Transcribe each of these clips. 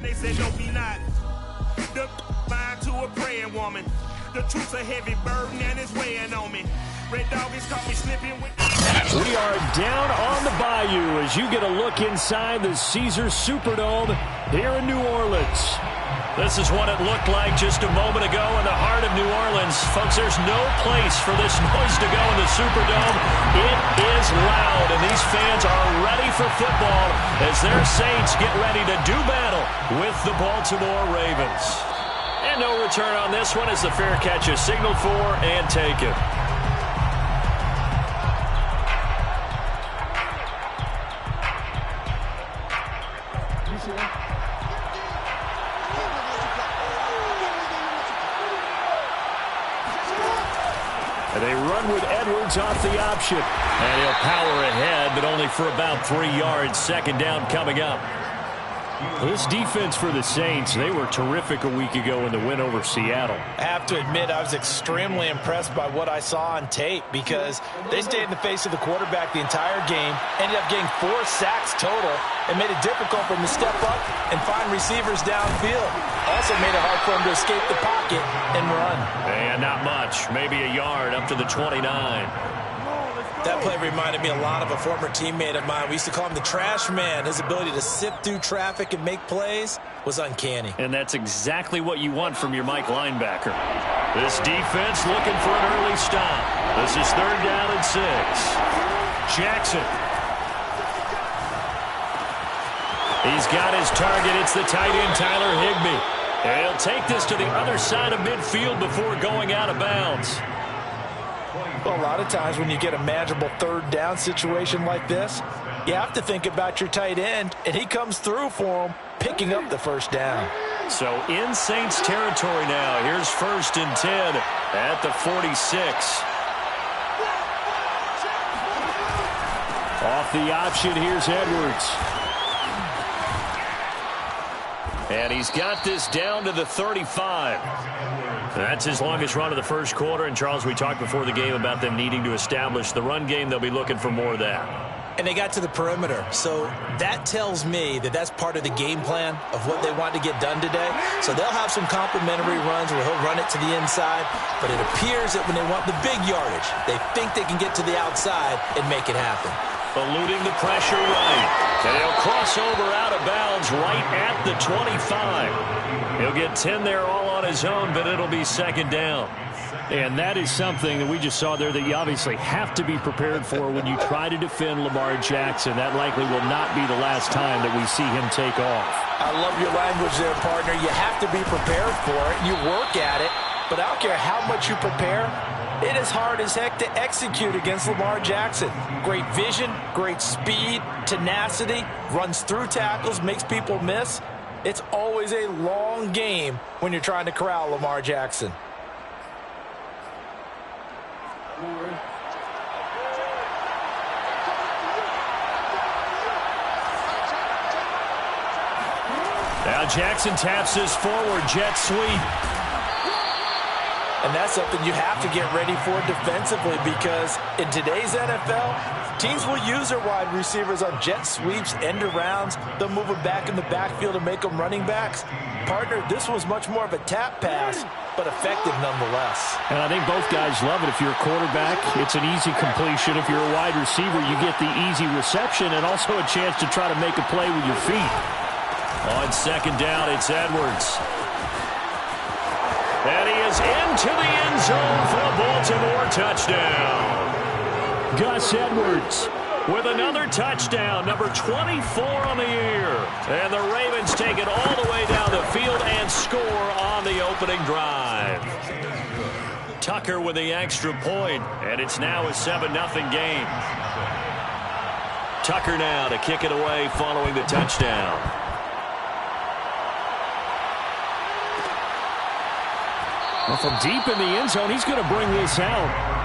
They said, no, be not. The mind to a praying woman. The truth's a heavy burden and it's weighing on me. Red Dog has caught me slipping with... We are down on the bayou as you get a look inside the Caesars Superdome here in New Orleans. This is what it looked like just a moment ago in the heart of New Orleans. Folks, there's no place for this noise to go in the Superdome. It is loud, and these fans are ready for football as their Saints get ready to do battle with the Baltimore Ravens. And no return on this one as the fair catch is signaled for and taken. And they run with Edwards off the option. And he'll power ahead, but only for about 3 yards. Second down coming up. This defense for the Saints, they were terrific a week ago in the win over Seattle. I have to admit, I was extremely impressed by what I saw on tape because they stayed in the face of the quarterback the entire game, ended up getting 4 sacks total, and made it difficult for him to step up and find receivers downfield. Also made it hard for him to escape the pocket and run. And not much, maybe a yard up to the 29. That play reminded me a lot of a former teammate of mine. We used to call him the trash man. His ability to sift through traffic and make plays was uncanny. And that's exactly what you want from your Mike linebacker. This defense looking for an early stop. This is 3rd down and 6. Jackson. He's got his target. It's the tight end, Tyler Higbee. And he'll take this to the other side of midfield before going out of bounds. Well, a lot of times when you get a manageable 3rd down situation like this, you have to think about your tight end, and he comes through for him, picking up the 1st down. So in Saints territory now. Here's 1st and 10 at the 46. Off the option, here's Edwards. And he's got this down to the 35. That's his longest run of the first quarter. And, Charles, we talked before the game about them needing to establish the run game. They'll be looking for more of that. And they got to the perimeter. So that tells me that that's part of the game plan of what they want to get done today. So they'll have some complimentary runs where he'll run it to the inside. But it appears that when they want the big yardage, they think they can get to the outside and make it happen. Eluding the pressure right. And he'll cross over out of bounds right at the 25. He'll get 10 there all on his own, but it'll be 2nd down. And that is something that we just saw there that you obviously have to be prepared for when you try to defend Lamar Jackson. That likely will not be the last time that we see him take off. I love your language there, partner. You have to be prepared for it. You work at it. But I don't care how much you prepare, it is hard as heck to execute against Lamar Jackson. Great vision, great speed, tenacity, runs through tackles, makes people miss. It's always a long game when you're trying to corral Lamar Jackson. Now Jackson taps his forward jet sweep. And that's something you have to get ready for defensively because in today's NFL, teams will use their wide receivers on jet sweeps, end arounds. They'll move them back in the backfield and make them running backs. Partner, this was much more of a tap pass, but effective nonetheless. And I think both guys love it. If you're a quarterback, it's an easy completion. If you're a wide receiver, you get the easy reception and also a chance to try to make a play with your feet. On 2nd down, it's Edwards. And he is into the end zone for a Baltimore touchdown. Gus Edwards with another touchdown, number 24 on the year. And the Ravens take it all the way down the field and score on the opening drive. Tucker with the extra point, and it's now a 7-0 game. Tucker now to kick it away following the touchdown. Well, from deep in the end zone, he's going to bring this out.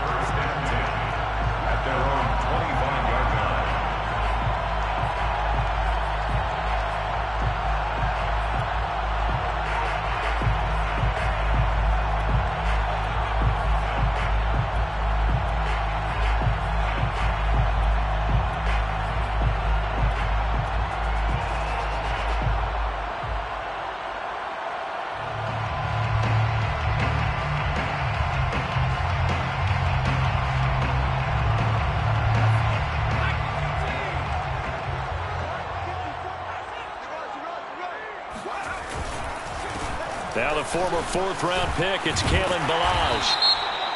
Now the former fourth-round pick, it's Kalen Ballage.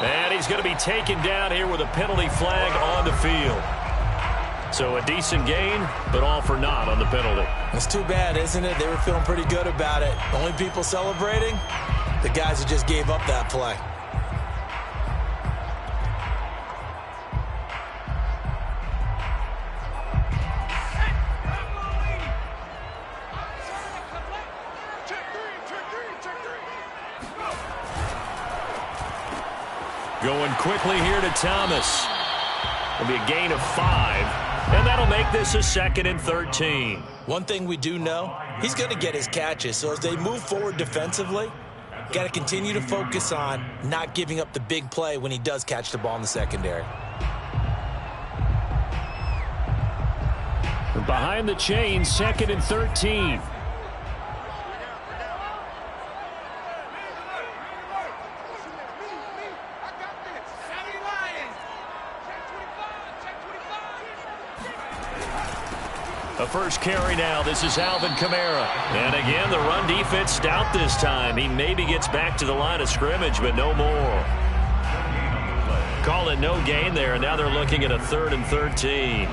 And he's going to be taken down here with a penalty flag on the field. So a decent gain, but all for naught on the penalty. It's too bad, isn't it? They were feeling pretty good about it. The only people celebrating, the guys who just gave up that play. Going quickly here to Thomas. It'll be a gain of 5, and that'll make this a 2nd and 13. One thing we do know, he's going to get his catches. So as they move forward defensively, got to continue to focus on not giving up the big play when he does catch the ball in the secondary. Behind the chain, 2nd and 13. The first carry now. This is Alvin Kamara. And again, the run defense stout this time. He maybe gets back to the line of scrimmage, but no more. Call it no gain there, and now they're looking at a 3rd and 13.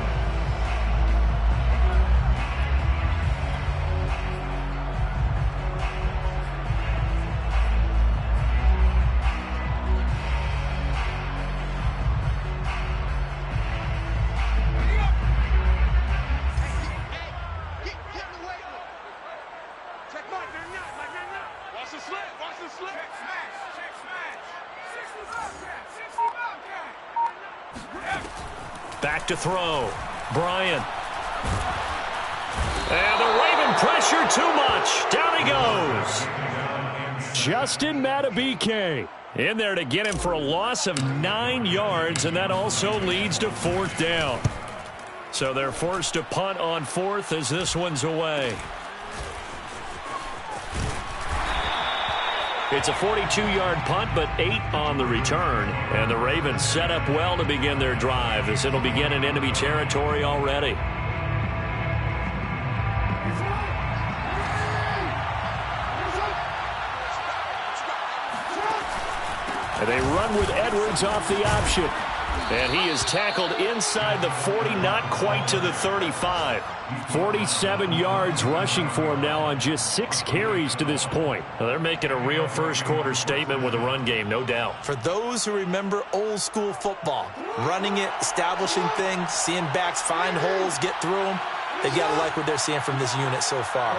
Back to throw. Bryant. And the Raven pressure too much. Down he goes. Justin Madubuike in there to get him for a loss of 9 yards, and that also leads to 4th down. So they're forced to punt on 4th as this one's away. It's a 42-yard punt, but 8 on the return. And the Ravens set up well to begin their drive as it'll begin in enemy territory already. And they run with Edwards off the option. And he is tackled inside the 40, not quite to the 35. 47 yards rushing for him now on just 6 carries to this point. Well, they're making a real first-quarter statement with a run game, no doubt. For those who remember old-school football, running it, establishing things, seeing backs find holes, get through them, they've got to like what they're seeing from this unit so far.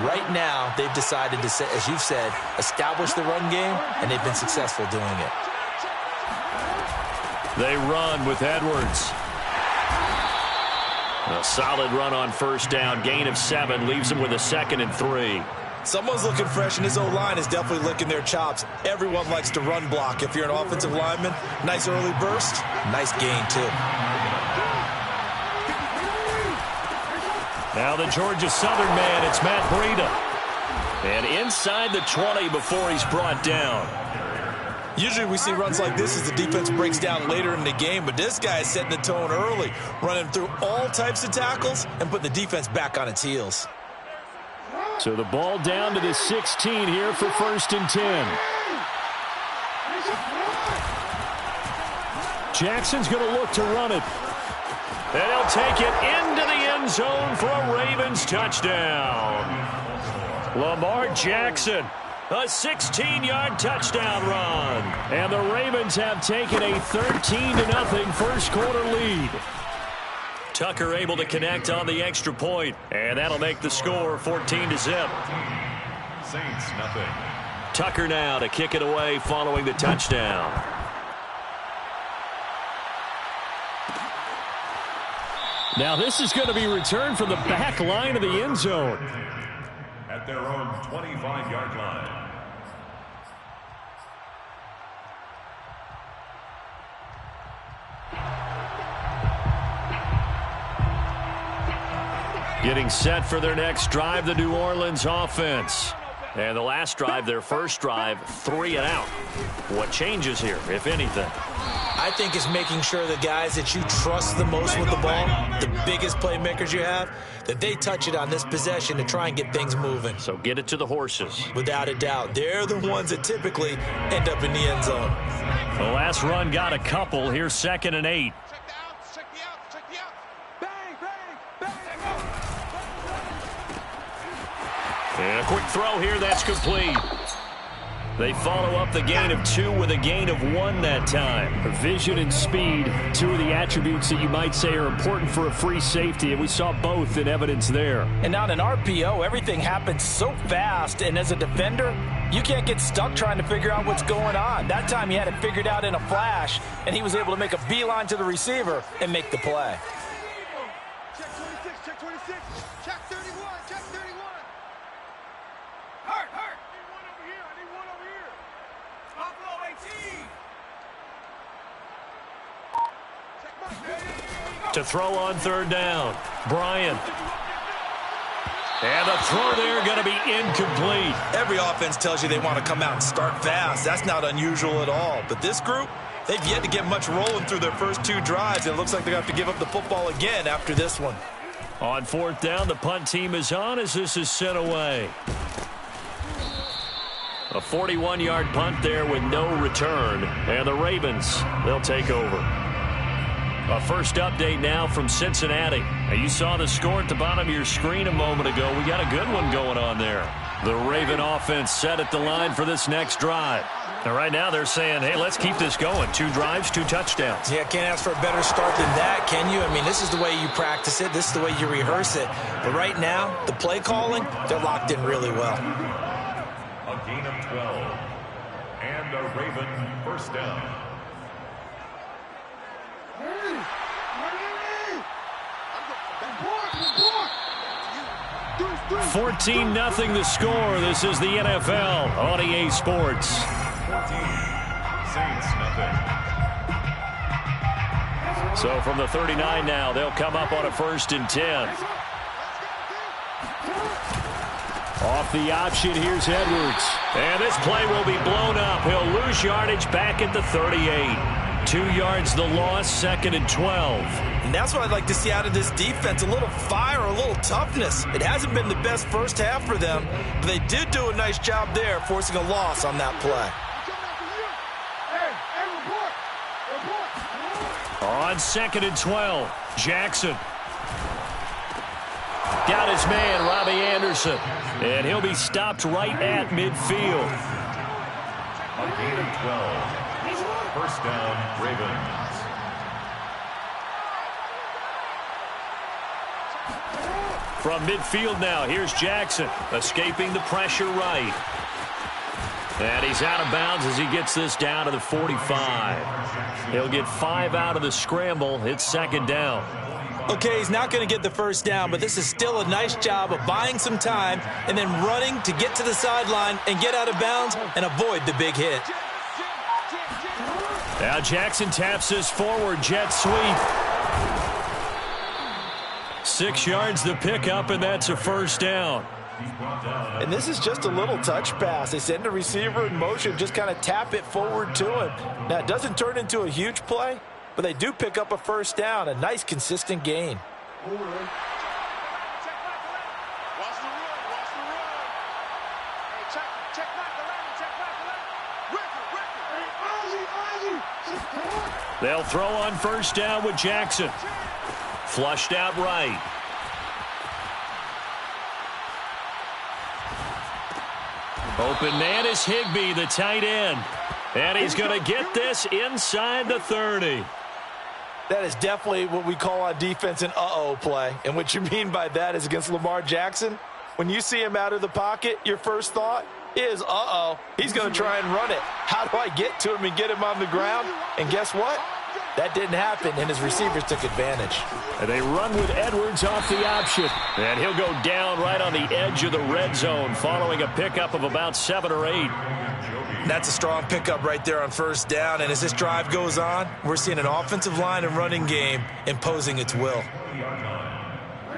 Right now, they've decided to, as you've said, establish the run game, and they've been successful doing it. They run with Edwards. A solid run on first down. Gain of 7 leaves them with a 2nd and 3. Someone's looking fresh, and his O-line is definitely licking their chops. Everyone likes to run block. If you're an offensive lineman, nice early burst, nice gain, too. Now the Georgia Southern man, it's Matt Breida. And inside the 20 before he's brought down. Usually we see runs like this as the defense breaks down later in the game, but this guy is setting the tone early, running through all types of tackles and putting the defense back on its heels. So the ball down to the 16 here for 1st and 10. Jackson's going to look to run it. And he'll take it into the end zone for a Ravens touchdown. Lamar Jackson. A 16-yard touchdown run. And the Ravens have taken a 13-0 first-quarter lead. Tucker able to connect on the extra point, and that'll make the score 14-0. Saints, nothing. Tucker now to kick it away following the touchdown. Now this is going to be returned from the back line of the end zone. At their own 25-yard line. Getting set for their next drive, the New Orleans offense. And the last drive, their first drive, 3 and out. What changes here, if anything? I think it's making sure the guys that you trust the most with the ball, the biggest playmakers you have, that they touch it on this possession to try and get things moving. So get it to the horses. Without a doubt. They're the ones that typically end up in the end zone. The last run got a couple. Here's 2nd and 8. And a quick throw here, that's complete. They follow up the gain of 2 with a gain of 1 that time. Vision and speed, 2 of the attributes that you might say are important for a free safety, and we saw both in evidence there. And on an RPO, everything happens so fast, and as a defender, you can't get stuck trying to figure out what's going on. That time he had it figured out in a flash, and he was able to make a beeline to the receiver and make the play. Check 26, check 26, check 31, check 31. Hurt. I need one over here. Buffalo 18. To throw on 3rd down, Bryant. And the throw there going to be incomplete. Every offense tells you they want to come out and start fast. That's not unusual at all. But this group, they've yet to get much rolling through their first 2 drives. And it looks like they're going to have to give up the football again after this one. On 4th down, the punt team is on as this is sent away. A 41-yard punt there with no return. And the Ravens, they'll take over. A first update now from Cincinnati. Now, you saw the score at the bottom of your screen a moment ago. We got a good one going on there. The Raven offense set at the line for this next drive. And right now they're saying, hey, let's keep this going. 2 drives, 2 touchdowns. Yeah, can't ask for a better start than that, can you? I mean, this is the way you practice it. This is the way you rehearse it. But right now, the play calling, they're locked in really well. A gain of 12. And a Raven first down. 14-0 the score. This is the NFL on EA Sports. 14. Saints, nothing. So from the 39 now, they'll come up on a 1st and 10. Off the option, here's Edwards. And this play will be blown up. He'll lose yardage back at the 38. 2 yards the loss, 2nd and 12. And that's what I'd like to see out of this defense, a little fire, a little toughness. It hasn't been the best first half for them, but they did do a nice job there, forcing a loss on that play. On 2nd and 12, Jackson. Got his man, Robbie Anderson. And he'll be stopped right at midfield. A gain of 12. First down, Ravens. From midfield now, here's Jackson, escaping the pressure right. And he's out of bounds as he gets this down to the 45. He'll get 5 out of the scramble. It's 2nd down. Okay, he's not going to get the first down, but this is still a nice job of buying some time and then running to get to the sideline and get out of bounds and avoid the big hit. Now Jackson taps this forward jet sweep. 6 yards the pickup, and that's a first down. And this is just a little touch pass. They send the receiver in motion, just kind of tap it forward to him. Now, it doesn't turn into a huge play, but they do pick up a first down, a nice, consistent gain. They'll throw on first down with Jackson. Flushed out right. Open man is Higbee, the tight end. And he's going to get this inside the 30. That is definitely what we call on defense an uh-oh play. And what you mean by that is against Lamar Jackson, when you see him out of the pocket, your first thought is, uh-oh, he's going to try and run it. How do I get to him and get him on the ground? And guess what? That didn't happen, and his receivers took advantage. And they run with Edwards off the option. And he'll go down right on the edge of the red zone following a pickup of about 7 or 8. That's a strong pickup right there on first down. And as this drive goes on, we're seeing an offensive line and running game imposing its will.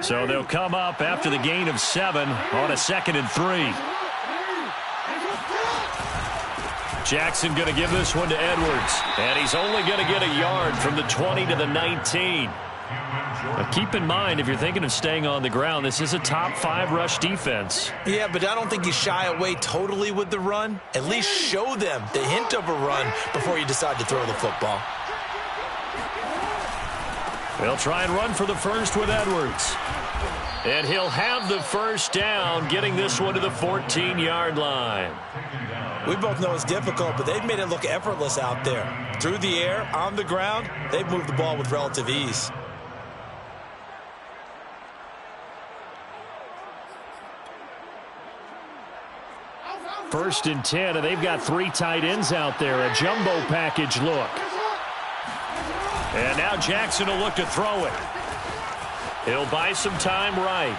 So they'll come up after the gain of 7 on a 2nd and 3. Jackson going to give this one to Edwards. And he's only going to get a yard from the 20 to the 19. But keep in mind, if you're thinking of staying on the ground, this is a top 5 rush defense. Yeah, but I don't think you shy away totally with the run. At least show them the hint of a run before you decide to throw the football. They'll try and run for the first with Edwards. And he'll have the first down, getting this one to the 14-yard line. We both know it's difficult, but they've made it look effortless out there. Through the air, on the ground, they've moved the ball with relative ease. First and 10, and they've got 3 tight ends out there. A jumbo package look. And now Jackson will look to throw it. He'll buy some time right.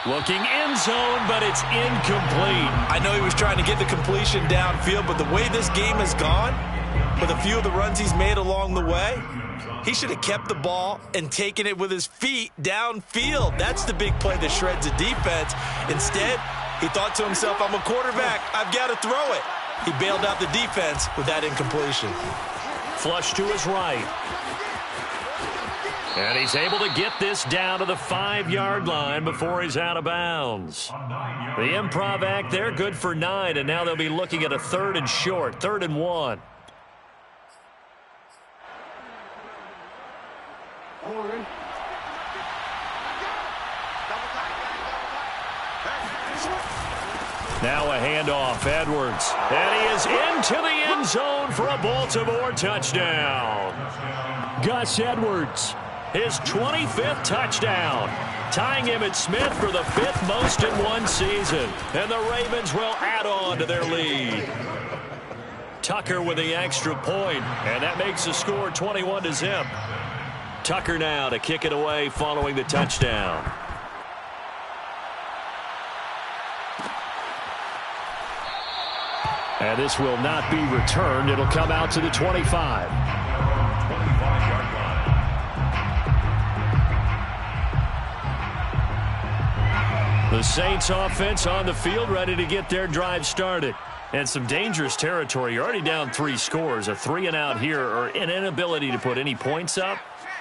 Looking end zone, but it's incomplete. I know he was trying to get the completion downfield, but the way this game has gone, with a few of the runs he's made along the way, he should have kept the ball and taken it with his feet downfield. That's the big play that shreds a defense. Instead, he thought to himself, I'm a quarterback, I've got to throw it. He bailed out the defense with that incompletion. Flush to his right. And he's able to get this down to the 5-yard line before he's out of bounds. The improv act there, good for 9, and now they'll be looking at a 3rd and short, 3rd and 1. Now a handoff, Edwards. And he is into the end zone for a Baltimore touchdown. Gus Edwards, his 25th touchdown, tying him at Smith for the 5th most in one season. And the Ravens will add on to their lead. Tucker with the extra point, and that makes the score 21-0. Tucker now to kick it away following the touchdown. And this will not be returned. It'll come out to the 25. 25-yard line. The Saints offense on the field, ready to get their drive started. And some dangerous territory. You're already down 3 scores. A 3-and-out here, or an inability to put any points up.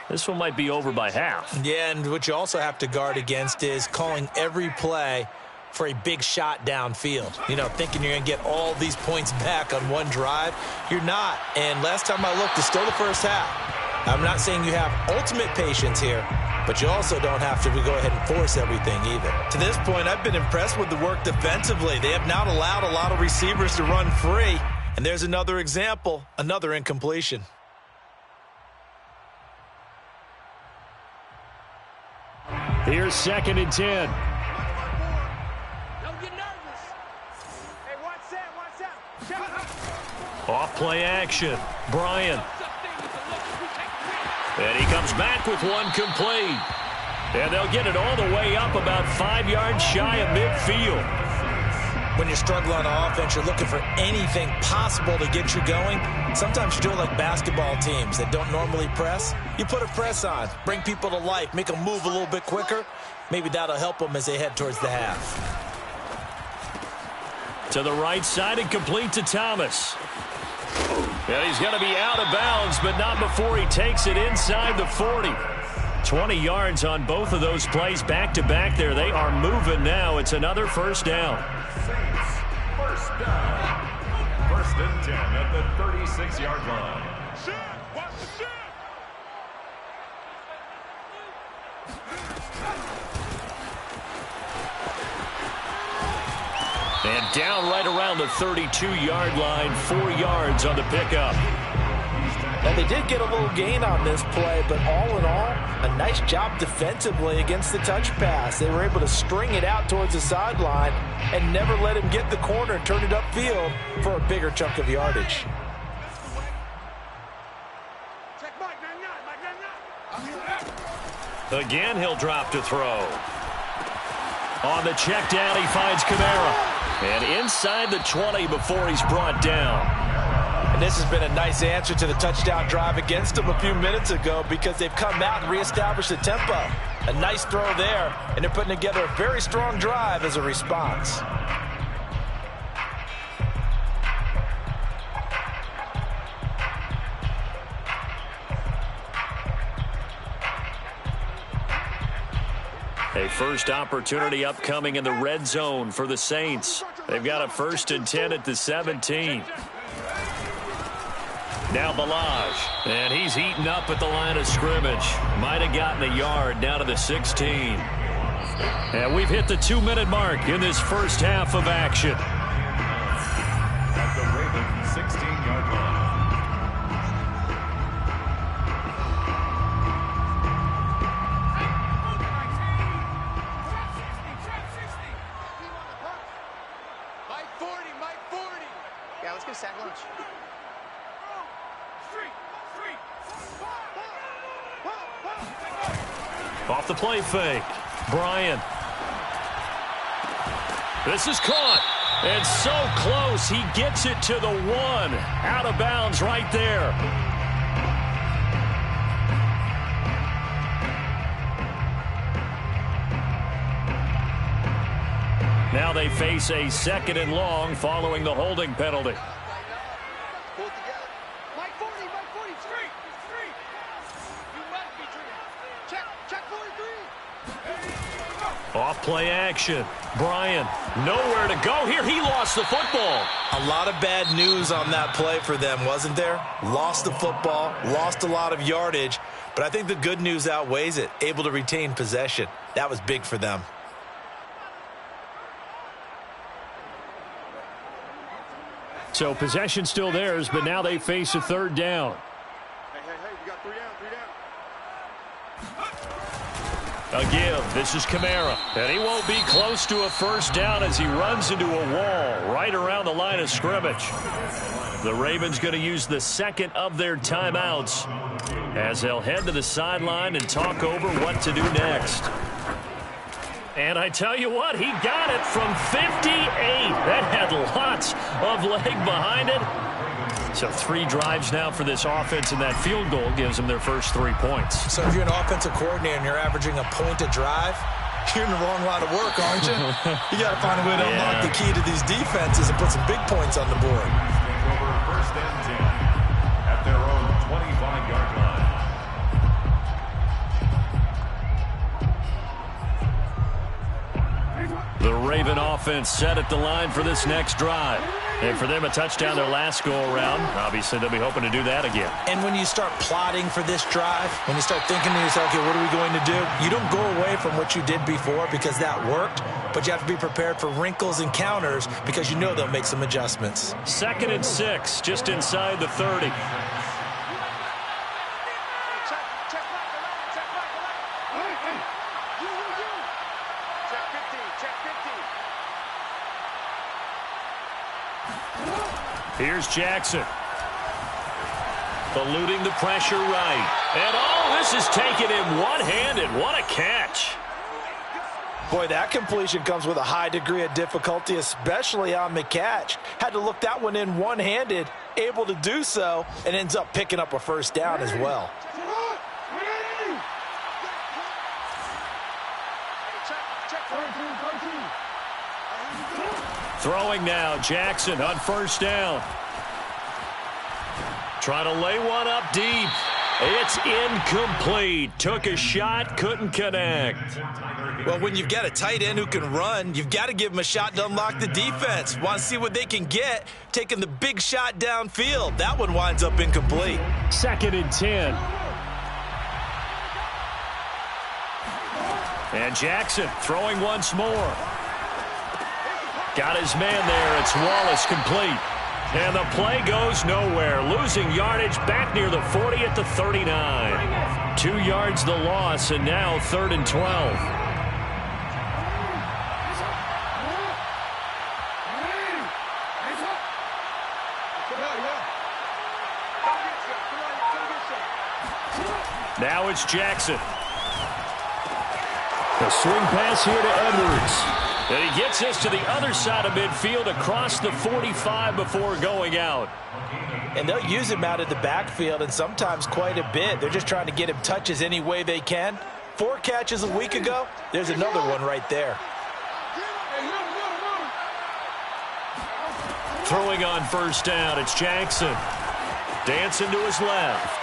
This one might be over by half. Yeah, and what you also have to guard against is calling every play for a big shot downfield. You know, thinking you're going to get all these points back on one drive. You're not. And last time I looked, it's still the first half. I'm not saying you have ultimate patience here, but you also don't have to go ahead and force everything either. To this point, I've been impressed with the work defensively. They have not allowed a lot of receivers to run free. And there's another example, another incompletion. Here's 2nd and 10. Off play action. Bryant. And he comes back with one complete. And they'll get it all the way up about 5 yards shy of midfield. When you struggle on offense, you're looking for anything possible to get you going. Sometimes you do it like basketball teams that don't normally press. You put a press on, bring people to life, make them move a little bit quicker. Maybe that'll help them as they head towards the half. To the right side and complete to Thomas. And he's going to be out of bounds, but not before he takes it inside the 40. 20 yards on both of those plays back-to-back there. They are moving now. It's another first down. Saints, first down. 1st and 10 at the 36-yard line. Watch the shit! And down right around the 32-yard line, 4 yards on the pickup. And they did get a little gain on this play, but all in all, a nice job defensively against the touch pass. They were able to string it out towards the sideline and never let him get the corner and turn it upfield for a bigger chunk of yardage. Again, he'll drop to throw. On the check down, he finds Kamara. And inside the 20 before he's brought down. And this has been a nice answer to the touchdown drive against them a few minutes ago because they've come out and reestablished the tempo. A nice throw there, and they're putting together a very strong drive as a response. A first opportunity upcoming in the red zone for the Saints. They've got a 1st and 10 at the 17. Now Balaj, and he's eaten up at the line of scrimmage. Might have gotten a yard down to the 16. And we've hit the 2-minute mark in this first half of action. At the Ravens 16-yard line. Yeah, let's get a sack lunch. Off the play fake. Bryant. This is caught. And so close. He gets it to the 1. Out of bounds right there. Now they face a 2nd and long following the holding penalty. Pull it together. Mike 40, straight. You must be dreaming. Check 43. Off play action. Bryant, nowhere to go here. He lost the football. A lot of bad news on that play for them, wasn't there? Lost the football, lost a lot of yardage, but I think the good news outweighs it. Able to retain possession. That was big for them. So possession still theirs, but now they face a 3rd down. Hey, we got 3 down. A give. This is Kamara. And he won't be close to a 1st down as he runs into a wall right around the line of scrimmage. The Ravens going to use the 2nd of their timeouts as they'll head to the sideline and talk over what to do next. And I tell you what, he got it from 58. That had lots of leg behind it. So 3 drives now for this offense, and that field goal gives them their first 3 points. So if you're an offensive coordinator and you're averaging a point a drive, you're in the wrong line of work, aren't you? You got to find a way to unlock the key to these defenses and put some big points on the board. Over 1st and 10 at their own 25-yard line. The Raven offense set at the line for this next drive. And for them, a touchdown their last go-around. Obviously, they'll be hoping to do that again. And when you start plotting for this drive, when you start thinking to yourself, okay, what are we going to do? You don't go away from what you did before because that worked, but you have to be prepared for wrinkles and counters because you know they'll make some adjustments. 2nd and 6, just inside the 30. Here's Jackson. Eluding the pressure right. And this is taken in one-handed. What a catch. Boy, that completion comes with a high degree of difficulty, especially on the catch. Had to look that one in one-handed, able to do so, and ends up picking up a 1st down as well. Throwing now, Jackson on 1st down. Trying to lay one up deep. It's incomplete. Took a shot, couldn't connect. Well, when you've got a tight end who can run, you've got to give him a shot to unlock the defense. Want to see what they can get, taking the big shot downfield. That one winds up incomplete. 2nd and 10. And Jackson throwing once more. Got his man there. It's Wallace complete. And the play goes nowhere. Losing yardage back near the 40 at the 39. 2 yards the loss, and now 3rd and 12. Now it's Jackson. A swing pass here to Edwards. And he gets us to the other side of midfield across the 45 before going out. And they'll use him out of the backfield, and sometimes quite a bit. They're just trying to get him touches any way they can. 4 catches a week ago. There's another one right there. Throwing on 1st down, it's Jackson. Dancing to his left.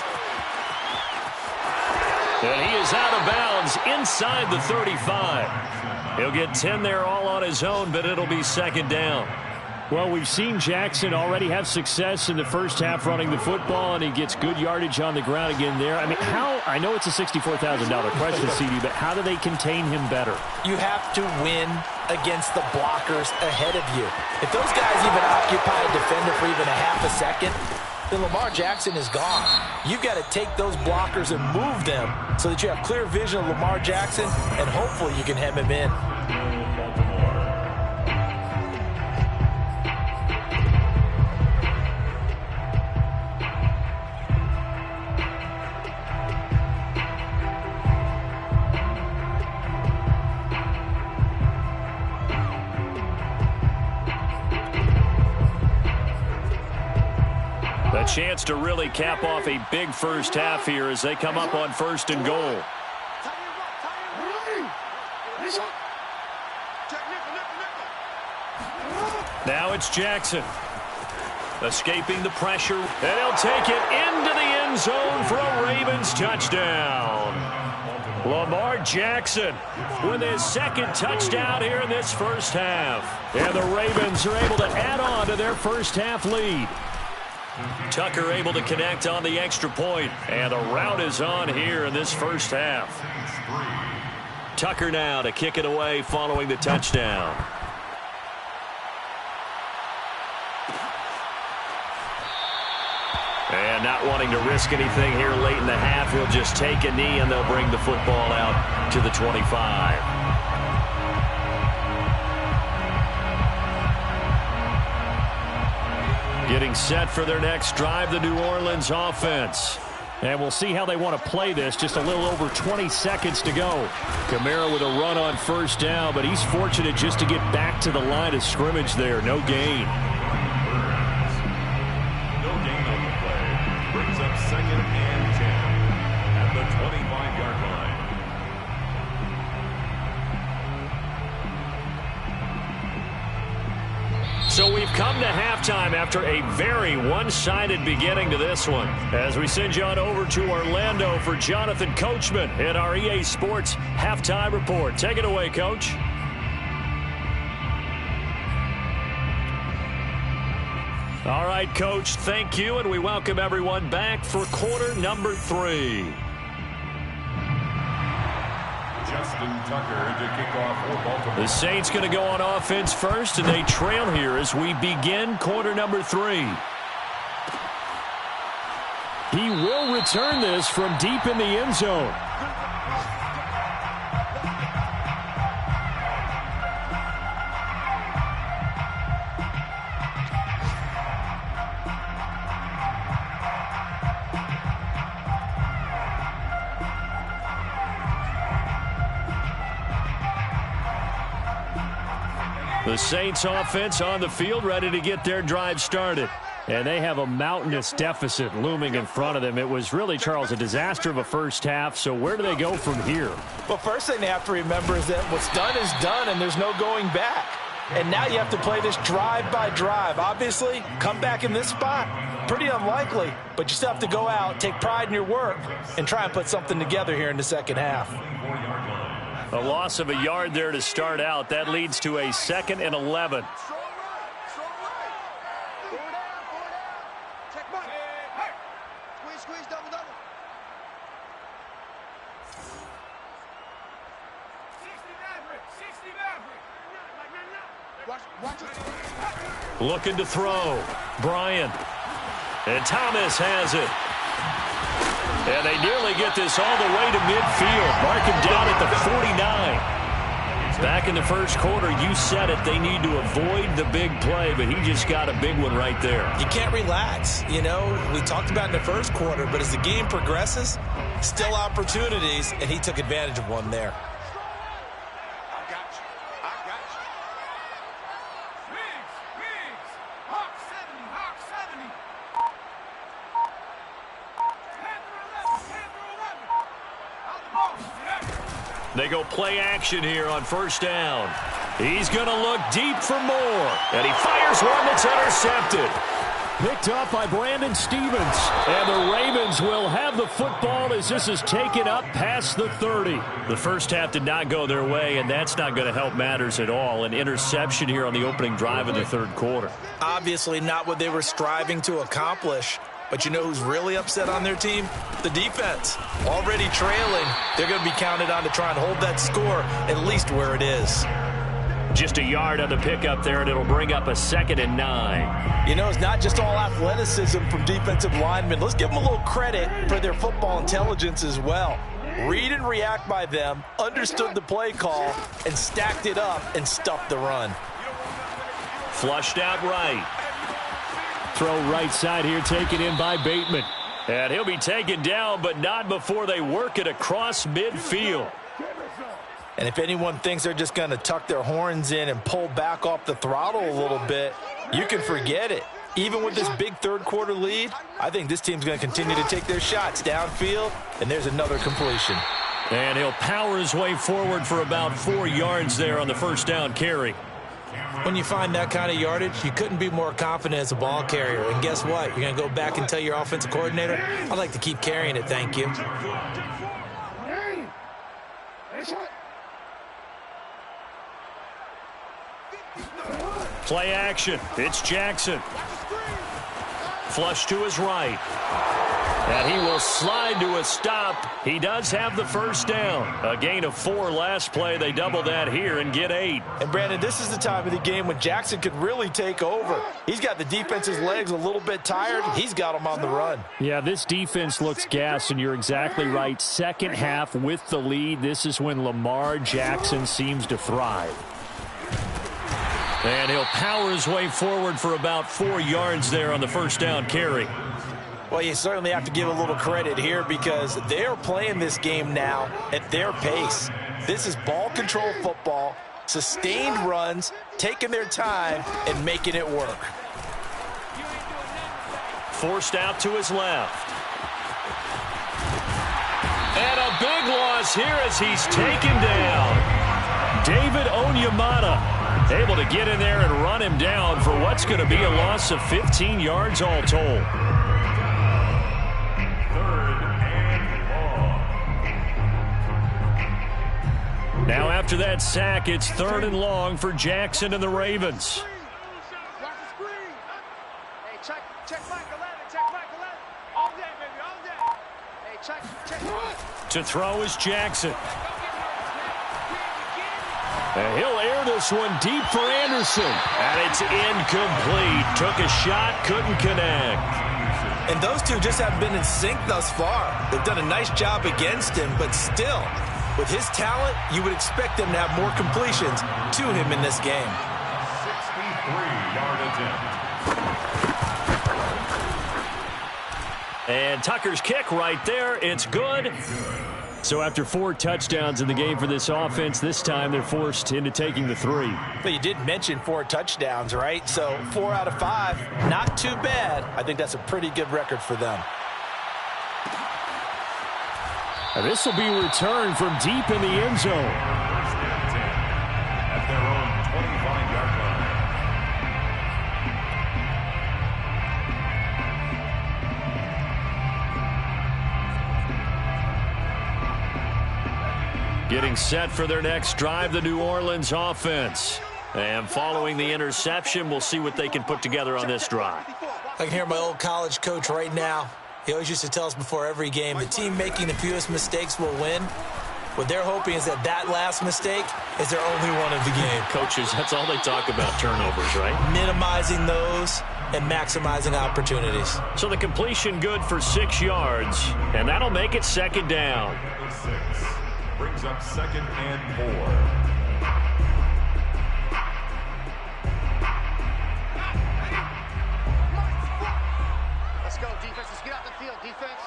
And he is out of bounds inside the 35. He'll get 10 there all on his own, but it'll be second down. Well, we've seen Jackson already have success in the first half running the football, and he gets good yardage on the ground again there. I mean, I know it's a $64,000 question, CD, but how do they contain him better? You have to win against the blockers ahead of you. If those guys even occupy a defender for even a half a second, then Lamar Jackson is gone. You've got to take those blockers and move them so that you have clear vision of Lamar Jackson, and hopefully you can hem him in. A chance to really cap off a big first half here as they come up on 1st and goal. Now it's Jackson. Escaping the pressure, and he'll take it into the end zone for a Ravens touchdown. Lamar Jackson with his second touchdown here in this first half. And the Ravens are able to add on to their first half lead. Tucker able to connect on the extra point, and the route is on here in this first half. Tucker now to kick it away following the touchdown. And not wanting to risk anything here late in the half, he'll just take a knee and they'll bring the football out to the 25. Getting set for their next drive, the New Orleans offense. And we'll see how they want to play this. Just a little over 20 seconds to go. Kamara with a run on first down, but he's fortunate just to get back to the line of scrimmage there. No gain. No gain on the play. Brings up 2nd and 10 at the 25-yard line. So we've come to halftime after a very one-sided beginning to this one. As we send you on over to Orlando for Jonathan Coachman in our EA Sports Halftime Report. Take it away, Coach. All right, Coach, thank you, and we welcome everyone back for quarter number 3. Justin Tucker to kick off for Baltimore. The Saints going to go on offense first, and they trail here as we begin quarter number 3. He will return this from deep in the end zone. The Saints offense on the field, ready to get their drive started. And they have a mountainous deficit looming in front of them. It was really, Charles, a disaster of a first half. So where do they go from here? Well, first thing they have to remember is that what's done is done, and there's no going back. And now you have to play this drive by drive. Obviously, come back in this spot, pretty unlikely. But you still have to go out, take pride in your work, and try and put something together here in the second half. A loss of a yard there to start out. That leads to a 2nd and 11. Squeeze, double, double. 60 Looking to throw. Bryant. And Thomas has it. And they nearly get this all the way to midfield. Mark him down at the 49. Back in the first quarter, you said it, they need to avoid the big play, but he just got a big one right there. You can't relax. You know, we talked about in the first quarter, but as the game progresses, still opportunities, and he took advantage of one there. They go play action here on first down. He's going to look deep for more. And he fires one that's intercepted. Picked up by Brandon Stevens. And the Ravens will have the football as this is taken up past the 30. The first half did not go their way, and that's not going to help matters at all. An interception here on the opening drive of the third quarter. Obviously not what they were striving to accomplish. But you know who's really upset on their team? The defense. Already trailing, they're going to be counted on to try and hold that score at least where it is. Just a yard on the pickup there, and it'll bring up a 2nd and 9. You know, it's not just all athleticism from defensive linemen. Let's give them a little credit for their football intelligence as well. Read and react by them, understood the play call, and stacked it up and stuffed the run. Flushed out right. Throw right side here, taken in by Bateman. And he'll be taken down, but not before they work it across midfield. And if anyone thinks they're just going to tuck their horns in and pull back off the throttle a little bit, you can forget it. Even with this big third quarter lead, I think this team's going to continue to take their shots downfield, and there's another completion. And he'll power his way forward for about 4 yards there on the first down carry. When you find that kind of yardage, you couldn't be more confident as a ball carrier. And guess what? You're going to go back and tell your offensive coordinator, I'd like to keep carrying it, thank you. Play action. It's Jackson. Flush to his right. And he will slide to a stop. He does have the first down. A gain of 4 last play. They double that here and get 8. And, Brandon, this is the time of the game when Jackson could really take over. He's got the defense's legs a little bit tired. He's got them on the run. Yeah, this defense looks gassed, and you're exactly right. Second half with the lead. This is when Lamar Jackson seems to thrive. And he'll power his way forward for about 4 yards there on the first down carry. Well, you certainly have to give a little credit here because they're playing this game now at their pace. This is ball control football, sustained runs, taking their time, and making it work. Forced out to his left. And a big loss here as he's taken down. David Onyemata able to get in there and run him down for what's going to be a loss of 15 yards all told. Now after that sack, it's 3rd and long for Jackson and the Ravens. Hey, check Mike 11, check Mike 11. All day, baby, all day. Hey, check. To throw is Jackson. And he'll air this one deep for Anderson. And it's incomplete. Took a shot, couldn't connect. And those two just haven't been in sync thus far. They've done a nice job against him, but still, with his talent, you would expect them to have more completions to him in this game. 63-yard attempt. And Tucker's kick right there. It's good. So after 4 touchdowns in the game for this offense, this time they're forced into taking the 3. But you did mention 4 touchdowns, right? So 4 out of 5, not too bad. I think that's a pretty good record for them. And this will be returned from deep in the end zone. At their own 25-yard line. Getting set for their next drive, the New Orleans offense. And following the interception, we'll see what they can put together on this drive. I can hear my old college coach right now. He always used to tell us before every game, the team making the fewest mistakes will win. What they're hoping is that that last mistake is their only one of the game. Coaches, that's all they talk about, turnovers, right? Minimizing those and maximizing opportunities. So the completion good for 6 yards, and that'll make it 2nd down. 6 brings up 2nd and 4. Let's go, defense. Let's get out the field, defense.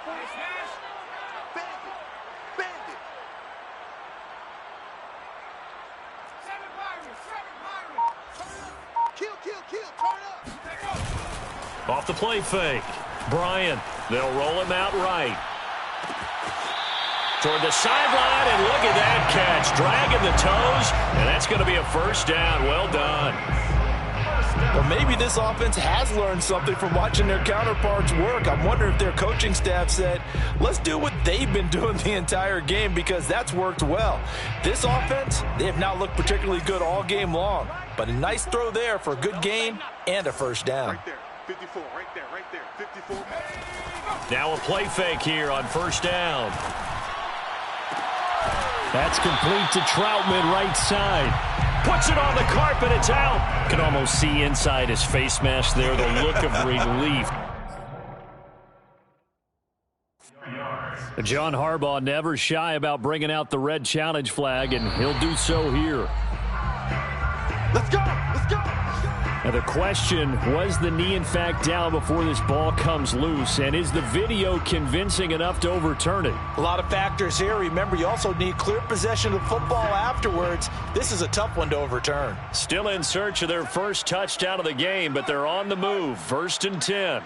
Bend it. Bend it. Kill. Turn up. Off the play fake. Bryant. They'll roll him out right. Toward the sideline, and look at that catch. Dragging the toes, and that's going to be a first down. Well done. Well, maybe this offense has learned something from watching their counterparts work. I'm wondering if their coaching staff said, let's do what they've been doing the entire game, because that's worked well. This offense, they have not looked particularly good all game long, but a nice throw there for a good gain and a first down. Right there, 54, right there, 54. Now a play fake here on first down. That's complete to Troutman, right side. Puts it on the carpet, it's out. Can almost see inside his face mask there, the look of relief. John Harbaugh never shy about bringing out the red challenge flag, and he'll do so here. Let's go, let's go. Now the question, was the knee in fact down before this ball comes loose, and is the video convincing enough to overturn it? A lot of factors here. Remember, you also need clear possession of the football afterwards. This is a tough one to overturn. Still in search of their first touchdown of the game, but they're on the move. 1st and 10.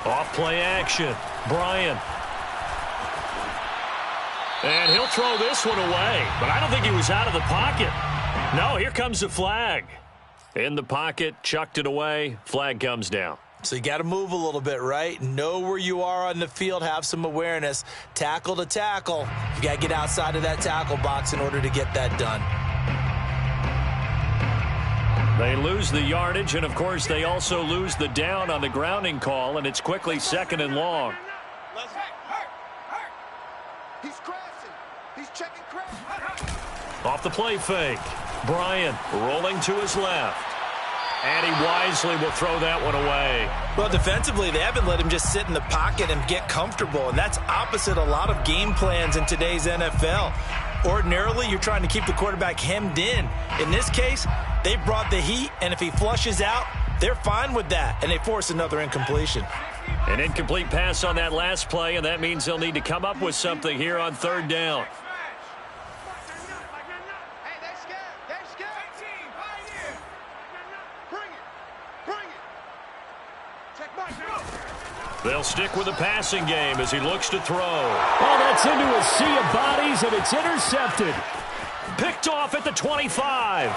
Off play action. Bryant. And he'll throw this one away, but I don't think he was out of the pocket. No, here comes the flag. In the pocket, chucked it away, flag comes down. So you got to move a little bit, right? Know where you are on the field, have some awareness. Tackle to tackle. You got to get outside of that tackle box in order to get that done. They lose the yardage, and of course they also lose the down on the grounding call, and it's quickly 2nd and long. He's crashing. He's checking crash. Off the play fake. Bryant rolling to his left. And he wisely will throw that one away. Well, defensively, they haven't let him just sit in the pocket and get comfortable, and that's opposite a lot of game plans in today's NFL. Ordinarily, you're trying to keep the quarterback hemmed in. In this case, they brought the heat, and if he flushes out, they're fine with that, and they force another incompletion. An incomplete pass on that last play, and that means they'll need to come up with something here on 3rd down. Hey, they're scared. They're scared. Bring it. Check Mike. They'll stick with the passing game as he looks to throw. Oh, that's into a sea of bodies, and it's intercepted. Picked off at the 25.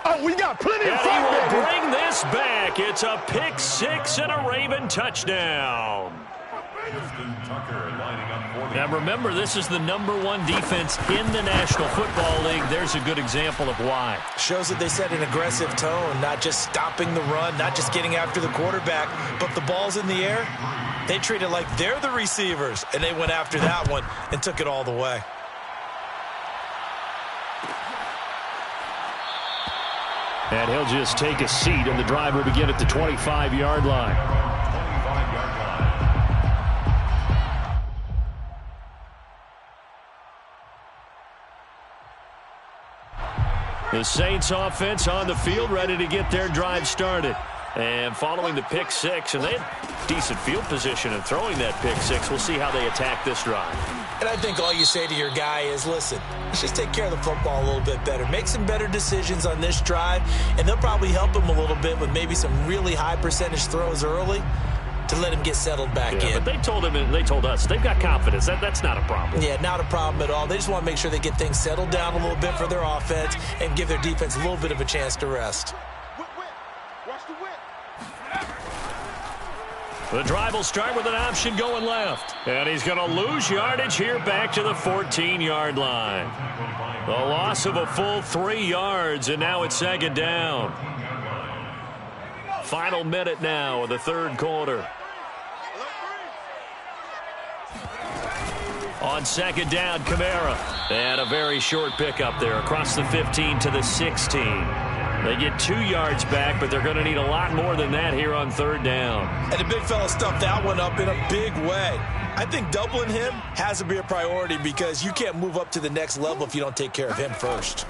Oh, we got plenty of And fun, he will baby. bring this back. It's a pick six and a Raven touchdown. Now remember, this is the #1 defense in the National Football League. There's a good example of why. Shows that they set an aggressive tone, not just stopping the run, not just getting after the quarterback, but the ball's in the air. They treat it like they're the receivers, and they went after that one and took it all the way. And he'll just take a seat, and the drive will begin at the 25-yard line. The Saints offense on the field, ready to get their drive started. And following the pick six, and they had decent field position in throwing that pick six. We'll see how they attack this drive. And I think all you say to your guy is, listen, let's just take care of the football a little bit better. Make some better decisions on this drive, and they'll probably help him a little bit with maybe some really high percentage throws early to let him get settled back in. But they told him, and they told us, they've got confidence. That's not a problem. Yeah, not a problem at all. They just want to make sure they get things settled down a little bit for their offense and give their defense a little bit of a chance to rest. Watch the whip. The drive will start with an option going left. And he's going to lose yardage here back to the 14-yard line. The loss of a full 3 yards, and now it's 2nd down. Final minute now of the 3rd quarter. On 2nd down, Kamara. And a very short pickup there across the 15 to the 16. They get 2 yards back, but they're going to need a lot more than that here on 3rd down. And the big fella stuffed that one up in a big way. I think doubling him has to be a priority because you can't move up to the next level if you don't take care of him first.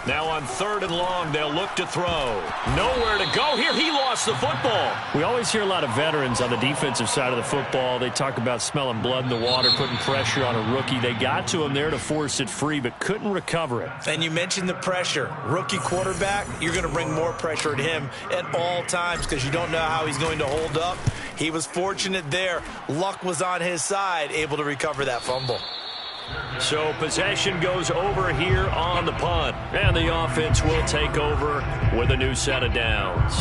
Now on 3rd and long, they'll look to throw. Nowhere to go here. He lost the football. We always hear a lot of veterans on the defensive side of the football. They talk about smelling blood in the water, putting pressure on a rookie. They got to him there to force it free, but couldn't recover it. And you mentioned the pressure. Rookie quarterback, you're going to bring more pressure at him at all times because you don't know how he's going to hold up. He was fortunate there. Luck was on his side, able to recover that fumble. So possession goes over here on the punt. And the offense will take over with a new set of downs.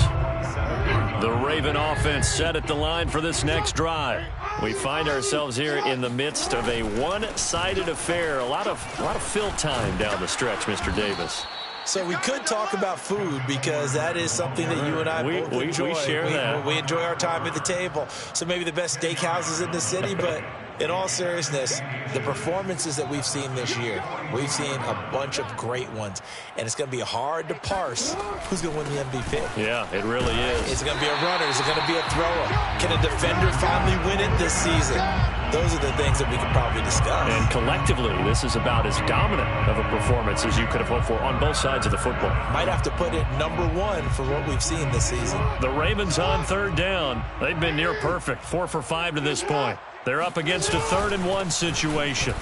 The Raven offense set at the line for this next drive. We find ourselves here in the midst of a one-sided affair. A lot of fill time down the stretch, Mr. Davis. So we could talk about food because that is something that you and I both enjoy. We share that. We enjoy our time at the table. So maybe the best steakhouses in the city, but in all seriousness, the performances that we've seen this year, we've seen a bunch of great ones. And it's going to be hard to parse who's going to win the MVP. Yeah, it really is. Is it going to be a runner? Is it going to be a thrower? Can a defender finally win it this season? Those are the things that we could probably discuss. And collectively, this is about as dominant of a performance as you could have hoped for on both sides of the football. Might have to put it #1 for what we've seen this season. The Ravens on third down. They've been near perfect, 4 for 5 to this point. They're up against a 3rd-and-1 situation.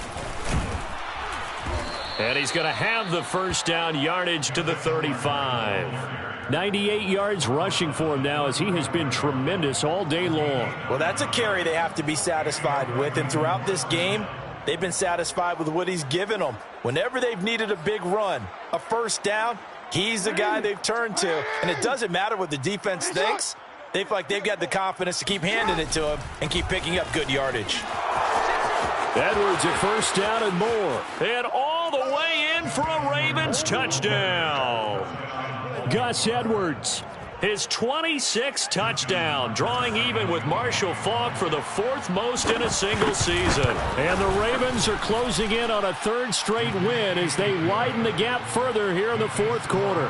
And he's going to have the first down, yardage to the 35. 98 yards rushing for him now as he has been tremendous all day long. Well, that's a carry they have to be satisfied with. And throughout this game, they've been satisfied with what he's given them. Whenever they've needed a big run, a first down, he's the guy they've turned to. And it doesn't matter what the defense thinks. They feel like they've got the confidence to keep handing it to him and keep picking up good yardage. Edwards at first down and more. And all the way in for a Ravens touchdown. Gus Edwards, his 26th touchdown, drawing even with Marshall Faulk for the 4th most in a single season. And the Ravens are closing in on a 3rd straight win as they widen the gap further here in the 4th quarter.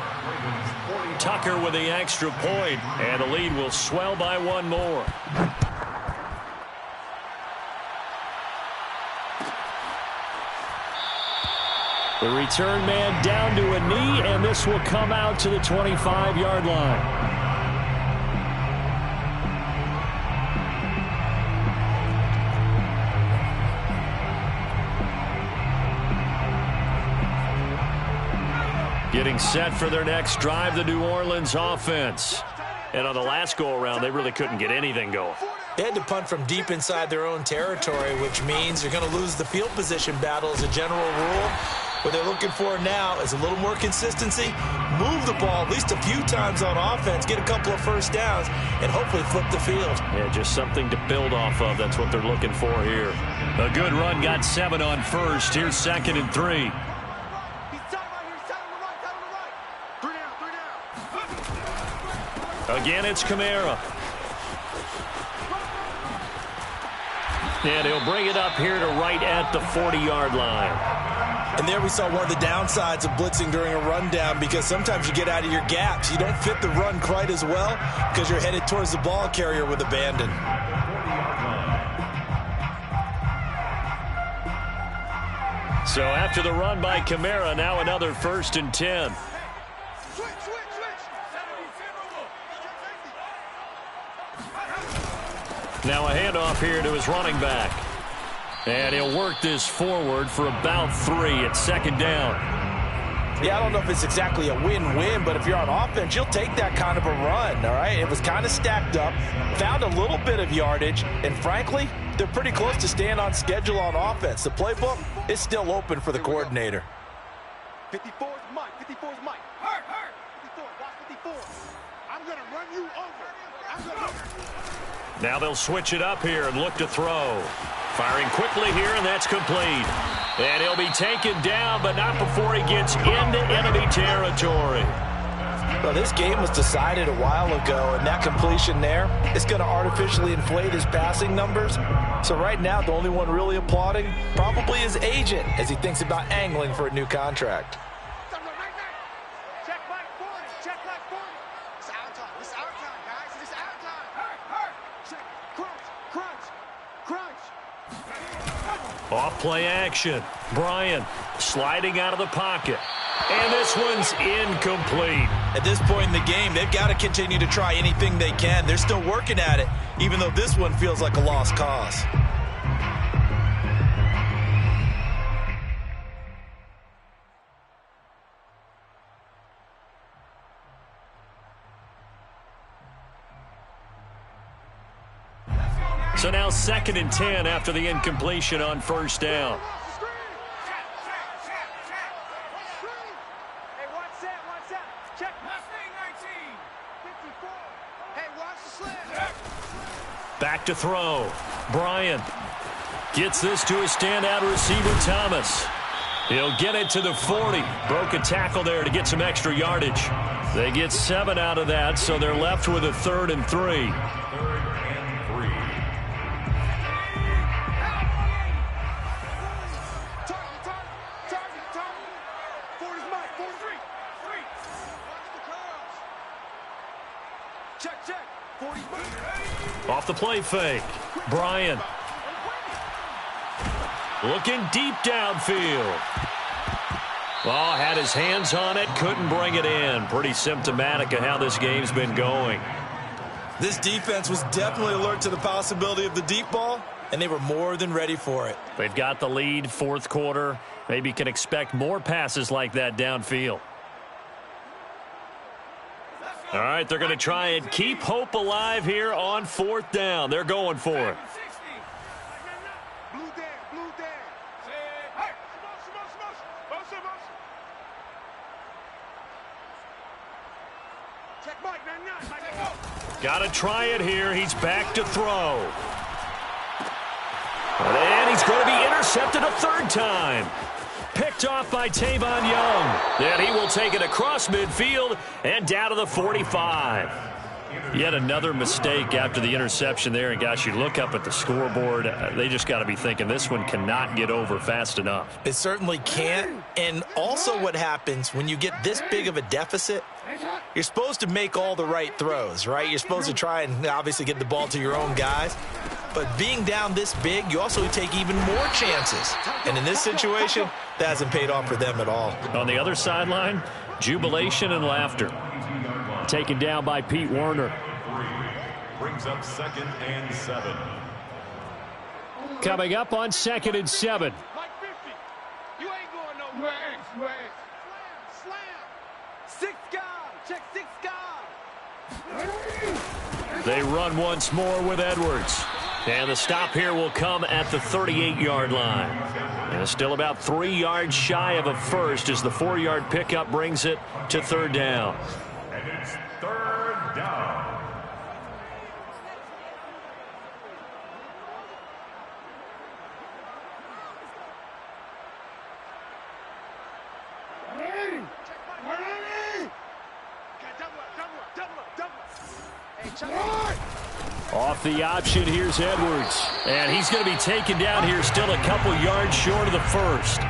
Tucker with the extra point, and the lead will swell by 1 more. The return man down to a knee, and this will come out to the 25-yard line. Getting set for their next drive, the New Orleans offense. And on the last go-around, they really couldn't get anything going. They had to punt from deep inside their own territory, which means you're going to lose the field position battle as a general rule. What they're looking for now is a little more consistency, move the ball at least a few times on offense, get a couple of first downs, and hopefully flip the field. Yeah, just something to build off of. That's what they're looking for here. A good run got 7 on first. Here's 2nd and 3. Again, it's Kamara. And he'll bring it up here to right at the 40-yard line. And there we saw one of the downsides of blitzing during a rundown, because sometimes you get out of your gaps. You don't fit the run quite as well because you're headed towards the ball carrier with abandon. So after the run by Kamara, now another 1st and 10. Now a handoff here to his running back. And he'll work this forward for about 3 at 2nd down. Yeah, I don't know if it's exactly a win-win, but if you're on offense, you'll take that kind of a run, all right? It was kind of stacked up, found a little bit of yardage, and frankly, they're pretty close to staying on schedule on offense. The playbook is still open for the coordinator. 54 is Mike. 54 is Mike. Hurt. 54. Watch 54. I'm going to run you over. Now they'll switch it up here and look to throw. Firing quickly here, and that's complete. And he'll be taken down, but not before he gets into enemy territory. Well, this game was decided a while ago, and that completion there is going to artificially inflate his passing numbers. So right now, the only one really applauding probably his agent as he thinks about angling for a new contract. Check like 40. Check like 40. It's our time. It's our time, guys. It's our time. Hurt. Check. Crunch. Off play action. Bryant sliding out of the pocket. And this one's incomplete. At this point in the game, they've got to continue to try anything they can. They're still working at it, even though this one feels like a lost cause. So now 2nd and 10 after the incompletion on 1st down. back to throw. Bryant gets this to a standout receiver, Thomas. He'll get it to the 40. Broke a tackle there to get some extra yardage. They get 7 out of that, so they're left with a 3rd and 3. 3rd and 3. Target. 40's Mike. 43. Check. 40's Mike. Off the play fake. Bryant looking deep downfield. Oh, had his hands on it, couldn't bring it in. Pretty symptomatic of how this game's been going. This defense was definitely alert to the possibility of the deep ball, and they were more than ready for it. They've got the lead, 4th quarter. Maybe can expect more passes like that downfield. All right, they're going to try and keep hope alive here on 4th down. They're going for it. Blue there. Hey, motion. Check Mike, 99. Mike, go. Got to try it here. He's back to throw. And he's going to be intercepted a 3rd time. Picked off by Tavon Young. Then he will take it across midfield and down to the 45. Yet another mistake after the interception there. And, gosh, you look up at the scoreboard. They just got to be thinking this one cannot get over fast enough. It certainly can't. And also what happens when you get this big of a deficit, you're supposed to make all the right throws, right? You're supposed to try and obviously get the ball to your own guys. But being down this big, you also take even more chances. And in this situation, that hasn't paid off for them at all. On the other sideline, jubilation and laughter. Taken down by Pete Werner. Brings up 2nd and 7. Coming up on 2nd and 7. Mike 50. You ain't going nowhere. Slam. 6 guys. Check 6 guys. They run once more with Edwards. And the stop here will come at the 38-yard line. And still about 3 yards shy of a first as the 4-yard pickup brings it to 3rd down. And it's 3rd down. Off the option, here's Edwards. And he's going to be taken down here still a couple yards short of the first.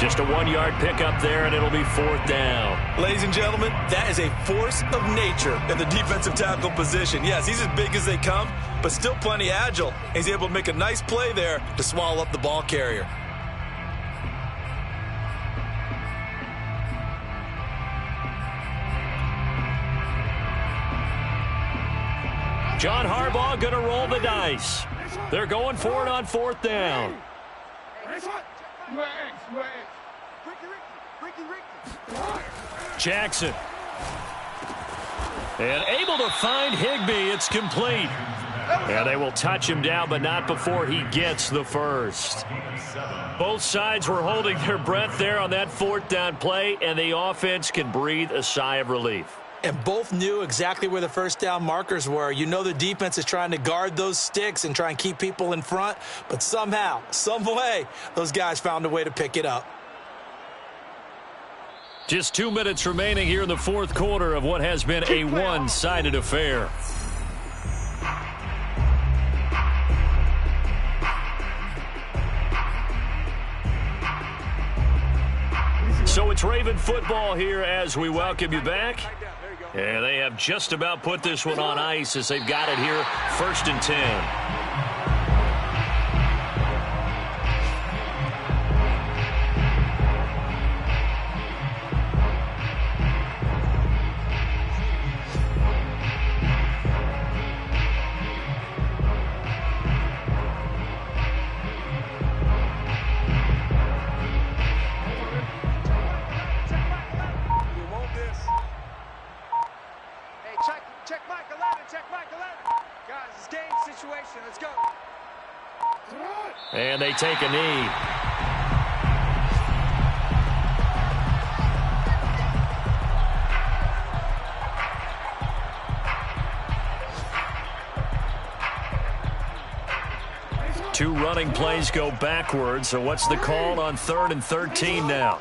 Just a 1-yard pickup there, and it'll be 4th down. Ladies and gentlemen, that is a force of nature in the defensive tackle position. Yes, he's as big as they come, but still plenty agile. He's able to make a nice play there to swallow up the ball carrier. John Harbaugh going to roll the dice. They're going for it on 4th down. Jackson. And able to find Higbee. It's complete. And they will touch him down, but not before he gets the first. Both sides were holding their breath there on that 4th down play, and the offense can breathe a sigh of relief. And both knew exactly where the first down markers were. You know the defense is trying to guard those sticks and try and keep people in front. But somehow, some way, those guys found a way to pick it up. Just 2 minutes remaining here in the 4th quarter of what has been a one-sided affair. So it's Raven football here as we welcome you back. And they have just about put this one on ice as they've got it here, 1st and 10. And they take a knee. 2 running plays go backwards, so what's the call on 3rd and 13 now?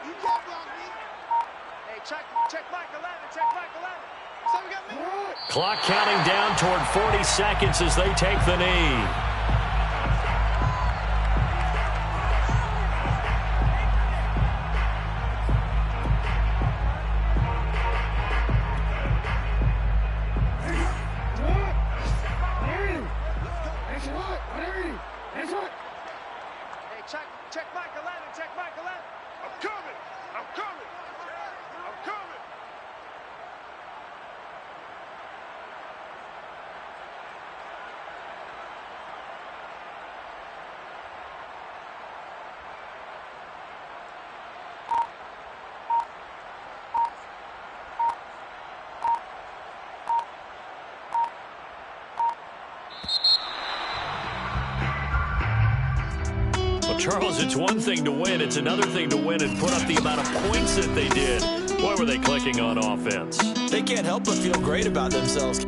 You can't block me. Hey, check Mike 11. Check Mike 11. So we got me. Clock counting down toward 40 seconds as they take the knee. Check Mike 11. Check Mike 11. I'm coming. I'm coming. I'm coming. Charles, it's one thing to win. It's another thing to win and put up the amount of points that they did. Boy, were they clicking on offense. They can't help but feel great about themselves.